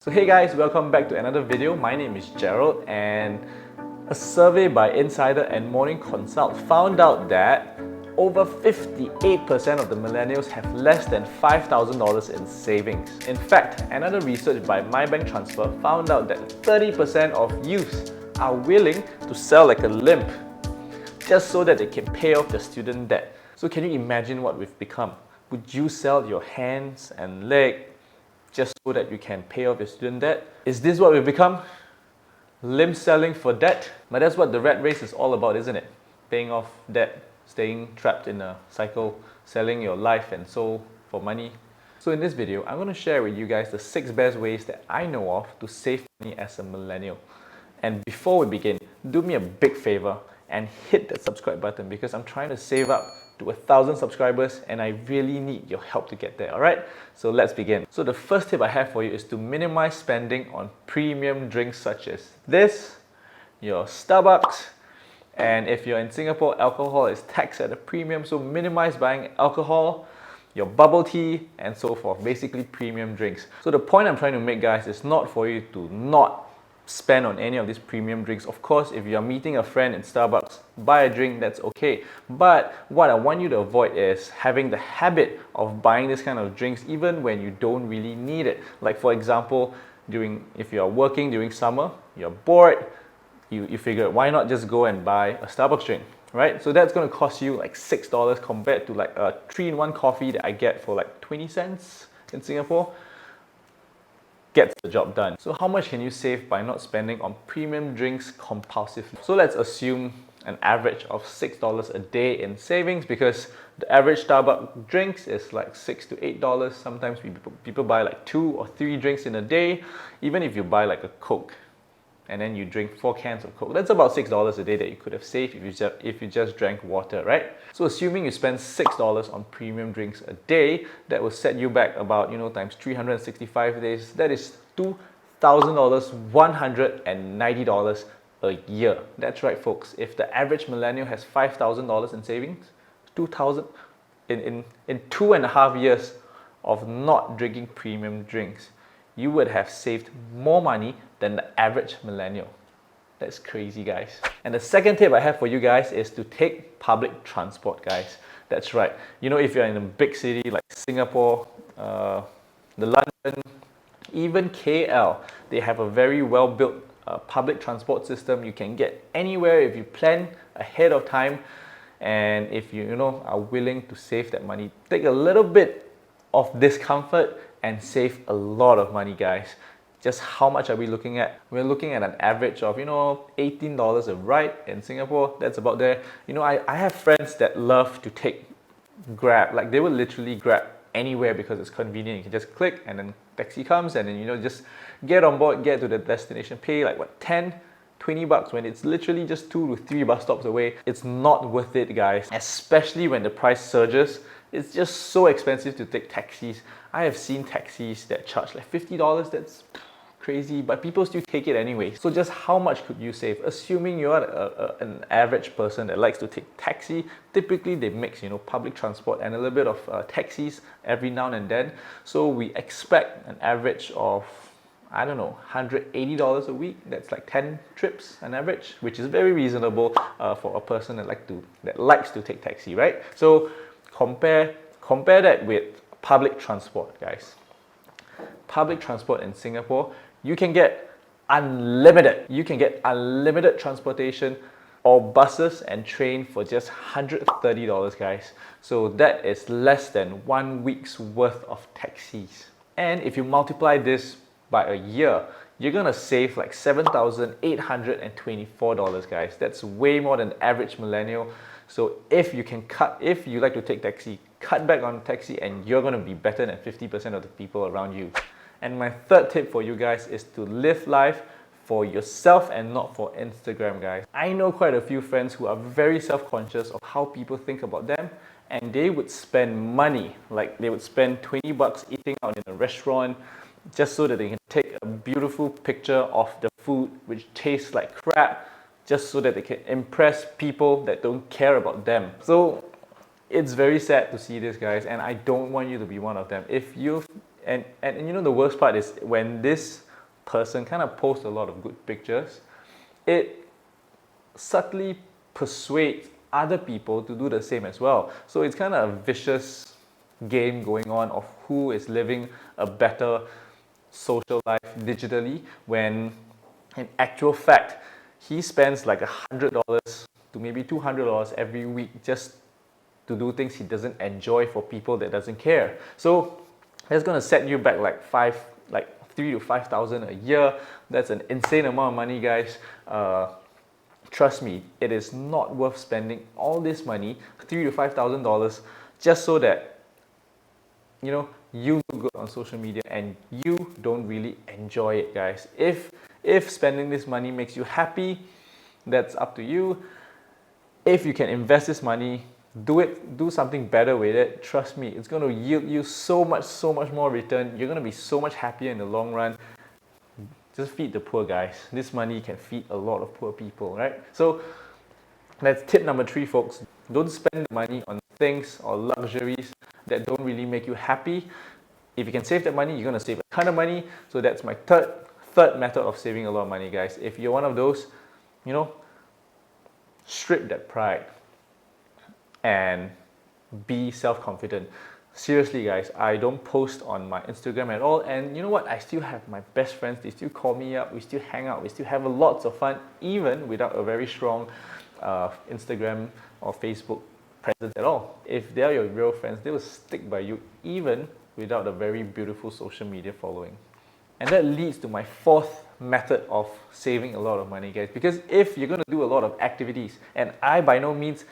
So hey guys, welcome back to another video. My name is Gerald, and a survey by Insider and Morning Consult found out that over 58% of the millennials have less than $5,000 in savings. In fact, another research by MyBankTracker found out that 30% of youths are willing to sell like a limb just so that they can pay off their student debt. So can you imagine what we've become? Would you sell your hands and leg just so that you can pay off your student debt? Is this what we've become? Limb selling for debt? But that's what the rat race is all about, isn't it? Paying off debt, staying trapped in a cycle, selling your life and soul for money. So in this video, I'm going to share with you guys the 6 best ways that I know of to save money as a millennial. And before we begin, do me a big favor and hit that subscribe button because I'm trying to save up to 1,000 subscribers and I really need your help to get there, alright? So let's begin. So the first tip I have for you is to minimize spending on premium drinks such as this, your Starbucks, and if you're in Singapore, alcohol is taxed at a premium, so minimize buying alcohol, your bubble tea, and so forth, basically premium drinks. So the point I'm trying to make, guys, is not for you to not spend on any of these premium drinks. Of course, if you're meeting a friend in Starbucks, buy a drink, that's okay. But what I want you to avoid is having the habit of buying this kind of drinks even when you don't really need it. Like for example, if you're working during summer, you're bored, you figure why not just go and buy a Starbucks drink, right? So that's going to cost you like $6 compared to like a 3-in-1 coffee that I get for like 20 cents in Singapore. Gets the job done. So how much can you save by not spending on premium drinks compulsively? So let's assume an average of $6 a day in savings because the average Starbucks drinks is like $6 to $8. Sometimes people buy like 2 or 3 drinks in a day. Even if you buy like a Coke and then you drink 4 cans of Coke, that's about $6 a day that you could have saved if you just drank water, right? So assuming you spend $6 on premium drinks a day, that will set you back about, times 365 days, that is $2,000, $190 a year. That's right, folks. If the average millennial has $5,000 in savings, 2,000 in 2.5 years of not drinking premium drinks, you would have saved more money than the average millennial. That's crazy, guys. And the second tip I have for you guys is to take public transport, guys. That's right. If you're in a big city like Singapore, the London, even KL, they have a very well-built public transport system. You can get anywhere if you plan ahead of time, and if you are willing to save that money, take a little bit of discomfort and save a lot of money, guys. Just how much are we looking at? We're looking at an average of, $18 a ride in Singapore. That's about there. I have friends that love to take Grab. Like they will literally Grab anywhere because it's convenient. You can just click and then taxi comes and then, just get on board, get to the destination, pay like what, 10, 20 bucks when it's literally just 2 to 3 bus stops away. It's not worth it, guys, especially when the price surges. It's just so expensive to take taxis. I have seen taxis that charge like $50. That's crazy, but people still take it anyway. So just how much could you save? Assuming you're an average person that likes to take taxi, typically they mix public transport and a little bit of taxis every now and then. So we expect an average of, I don't know, $180 a week. That's like 10 trips on average, which is very reasonable for a person that likes to take taxi, right? So compare that with public transport, guys. Public transport in Singapore, you can get unlimited. You can get unlimited transportation or buses and train for just $130, guys. So that is less than 1 week's worth of taxis. And if you multiply this by a year, you're gonna save like $7,824, guys. That's way more than the average millennial. So if you like to take taxi, cut back on taxi and you're gonna be better than 50% of the people around you. And my third tip for you guys is to live life for yourself and not for Instagram, guys. I know quite a few friends who are very self-conscious of how people think about them, and they would spend money, like they would spend 20 bucks eating out in a restaurant just so that they can take a beautiful picture of the food which tastes like crap, just so that they can impress people that don't care about them. So it's very sad to see this, guys, and I don't want you to be one of them. If you've and the worst part is when this person kind of posts a lot of good pictures, it subtly persuades other people to do the same as well. So it's kind of a vicious game going on of who is living a better social life digitally, when in actual fact he spends like $100 to maybe $200 every week just to do things he doesn't enjoy for people that doesn't care. So that's going to set you back like 3 to 5,000 a year. That's an insane amount of money, guys. Trust me, it is not worth spending all this money, $3,000 to $5,000, just so that you look good on social media and you don't really enjoy it, guys. If spending this money makes you happy, that's up to you. If you can invest this money, do something better with it. Trust me, it's going to yield you so much more return. You're going to be so much happier in the long run. Just feed the poor, guys. This money can feed a lot of poor people, right? So that's tip number 3, folks. Don't spend the money on things or luxuries that don't really make you happy. If you can save that money, you're going to save a ton of money. So that's my third method of saving a lot of money, guys. If you're one of those, strip that pride and be self-confident. Seriously, guys, I don't post on my Instagram at all, and you know what? I still have my best friends. They still call me up. We still hang out. We still have lots of fun, even without a very strong Instagram or Facebook presence at all. If they are your real friends, they will stick by you even without a very beautiful social media following. And that leads to my 4th method of saving a lot of money, guys. Because if you're going to do a lot of activities, and I by no means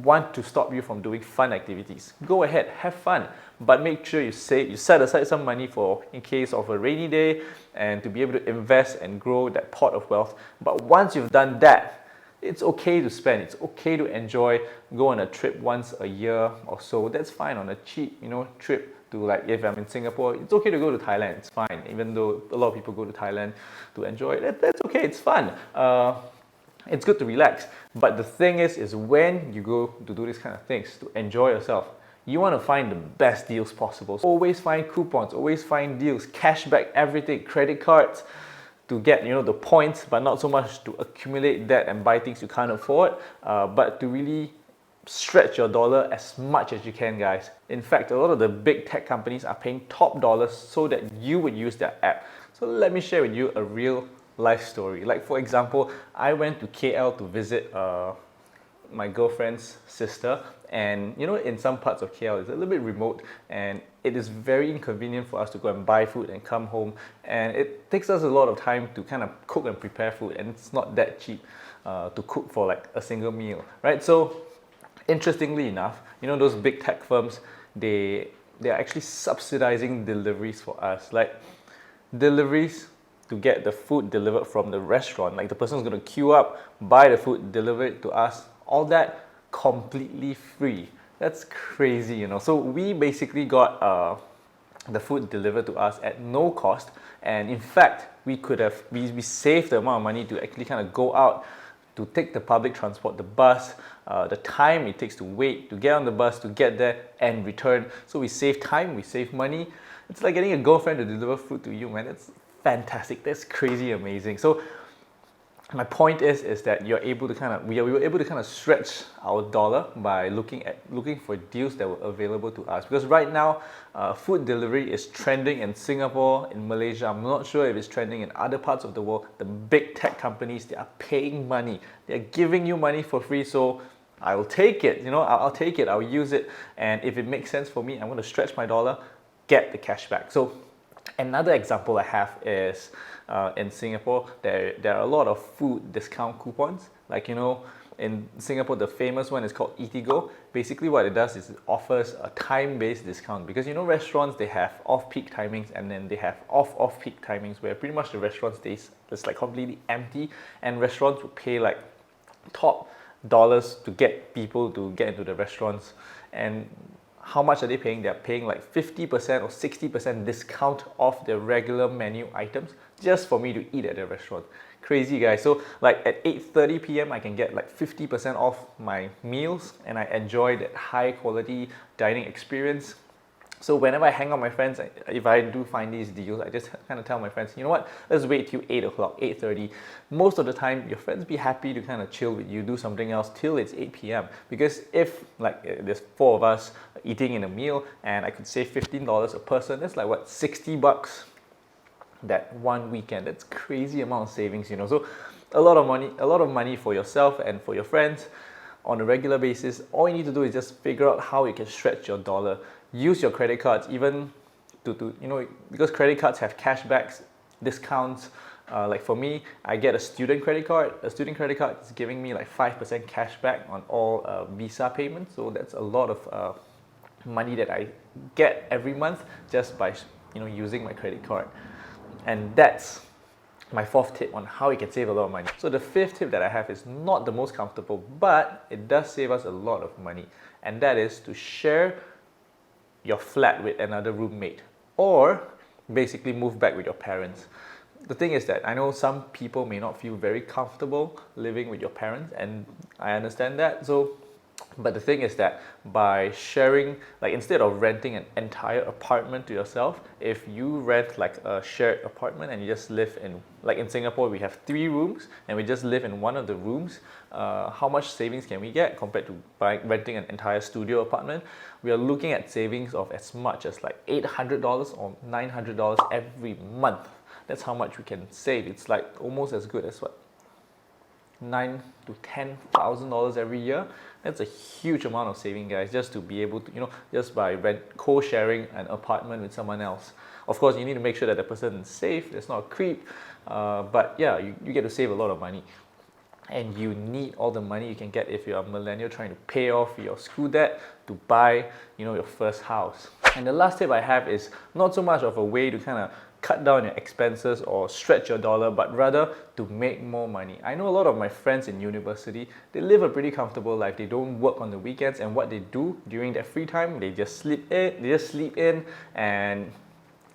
want to stop you from doing fun activities, go ahead, have fun, but make sure you set aside some money for in case of a rainy day, and to be able to invest and grow that pot of wealth. But once you've done that, it's okay to spend, it's okay to enjoy, go on a trip once a year or so. That's fine, on a cheap trip to, like, if I'm in Singapore, it's okay to go to Thailand, it's fine, even though a lot of people go to Thailand to enjoy it. That's okay, it's fun. It's good to relax. But the thing is when you go to do these kind of things, to enjoy yourself, you want to find the best deals possible. So always find coupons, always find deals, cashback, everything, credit cards, to get the points, but not so much to accumulate that and buy things you can't afford, but to really stretch your dollar as much as you can, guys. In fact, a lot of the big tech companies are paying top dollars so that you would use their app. So let me share with you a real life story. Like, for example, I went to KL to visit my girlfriend's sister, and in some parts of KL it's a little bit remote, and it is very inconvenient for us to go and buy food and come home, and it takes us a lot of time to kind of cook and prepare food, and it's not that cheap to cook for like a single meal, right? So interestingly enough, those big tech firms, they're actually subsidizing deliveries for us, like deliveries to get the food delivered from the restaurant. Like, the person's going to queue up, buy the food, deliver it to us, all that completely free. That's crazy, So we basically got the food delivered to us at no cost, and in fact we saved the amount of money to actually kind of go out to take the public transport, the bus, the time it takes to wait, to get on the bus, to get there and return. So we save time, we save money. It's like getting a girlfriend to deliver food to you, man. That's fantastic. That's crazy amazing. So my point is that we were able to kind of stretch our dollar by looking for deals that were available to us. Because right now, food delivery is trending in Singapore, in Malaysia. I'm not sure if it's trending in other parts of the world. The big tech companies, they are paying money. They're giving you money for free. So I will take it. I'll take it. I'll use it. And if it makes sense for me, I'm going to stretch my dollar, get the cash back. So another example I have is in Singapore, there are a lot of food discount coupons. Like, in Singapore, the famous one is called Eatigo. Basically what it does is it offers a time-based discount, because restaurants, they have off-peak timings, and then they have off-peak timings where pretty much the restaurant stays just like completely empty, and restaurants will pay like top dollars to get people to get into the restaurants. And how much are they paying? They're paying like 50% or 60% discount off their regular menu items just for me to eat at their restaurant. Crazy, guys. So like at 8:30 p.m. I can get like 50% off my meals, and I enjoy that high quality dining experience. So whenever I hang out with my friends, if I do find these deals, I just kind of tell my friends, you know what, let's wait till 8 o'clock, 8:30. Most of the time, your friends be happy to kind of chill with you, do something else till it's 8 p.m. Because if, like, there's 4 of us eating in a meal and I could save $15 a person, that's like, what, $60 that one weekend. That's crazy amount of savings, you know. So a lot of money for yourself and for your friends on a regular basis. All you need to do is just figure out how you can stretch your dollar. Use your credit cards, even to you know, because credit cards have cashbacks, discounts. Like for me, I get a student credit card. A student credit card is giving me like 5% cashback on all Visa payments. So that's a lot of money that I get every month just by, you know, using my credit card. And that's my 4th tip on how you can save a lot of money. So the 5th tip that I have is not the most comfortable, but it does save us a lot of money. And that is to share your flat with another roommate, or basically move back with your parents. The thing is that I know some people may not feel very comfortable living with your parents, and I understand that. But the thing is that by sharing, like instead of renting an entire apartment to yourself, if you rent like a shared apartment and you just live in, like in Singapore, we have 3 rooms and we just live in one of the rooms, how much savings can we get compared to renting an entire studio apartment? We are looking at savings of as much as like $800 or $900 every month. That's how much we can save. It's like almost as good as what? $9,000 to $10,000 every year. That's a huge amount of saving, guys, just to be able to, you know, just by co-sharing an apartment with someone else. Of course, you need to make sure that the person is safe, there's not a creep, but yeah, you get to save a lot of money. And you need all the money you can get if you're a millennial trying to pay off your school debt to buy, you know, your first house. And the last tip I have is not so much of a way to kind of cut down your expenses or stretch your dollar, but rather to make more money. I know a lot of my friends in university, they live a pretty comfortable life. They don't work on the weekends, and what they do during their free time, they just sleep in and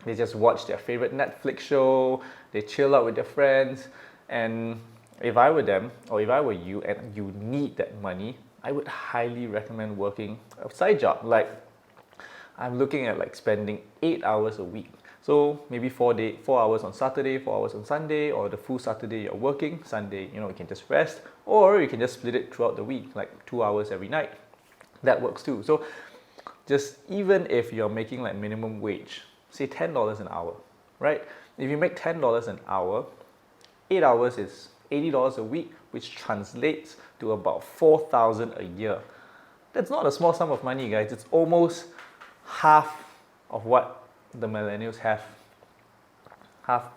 they just watch their favorite Netflix show, they chill out with their friends. And if I were them, or if I were you and you need that money, I would highly recommend working a side job. Like, I'm looking at like spending 8 hours a week. So maybe 4 hours on Saturday, 4 hours on Sunday, or the full Saturday you're working, Sunday, you know, you can just rest, or you can just split it throughout the week, like 2 hours every night. That works too. So just even if you're making like minimum wage, say $10 an hour, right? If you make $10 an hour, 8 hours is $80 a week, which translates to about $4,000 a year. That's not a small sum of money, guys. It's almost half of what the millennials have. Half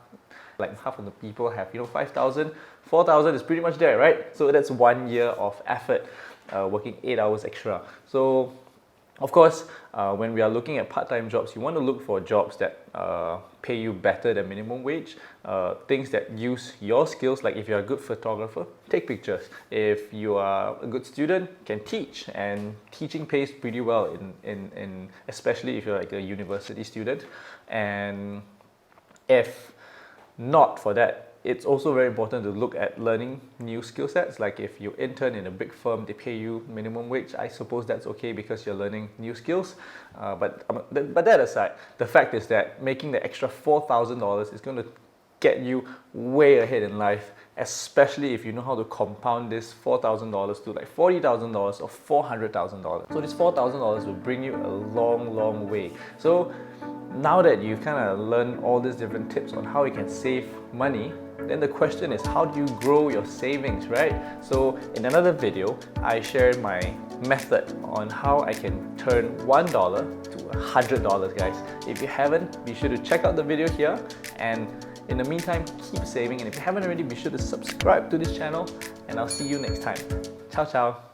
of the people have, you know, 5,000, 4,000 is pretty much there, right? So that's 1 year of effort, working 8 hours extra. So of course, when we are looking at part-time jobs, you want to look for jobs that pay you better than minimum wage, things that use your skills. Like if you're a good photographer, take pictures. If you are a good student, can teach, and teaching pays pretty well in especially if you're like a university student. And if not for that, it's also very important to look at learning new skill sets. Like if you intern in a big firm, they pay you minimum wage. I suppose that's okay because you're learning new skills. But that aside, the fact is that making the extra $4,000 is going to get you way ahead in life, especially if you know how to compound this $4,000 to like $40,000 or $400,000. So this $4,000 will bring you a long, long way. So now that you've kind of learned all these different tips on how you can save money, then the question is, how do you grow your savings, right? So in another video, I shared my method on how I can turn $1 to $100, guys. If you haven't, be sure to check out the video here. And in the meantime, keep saving. And if you haven't already, be sure to subscribe to this channel. And I'll see you next time. Ciao, ciao.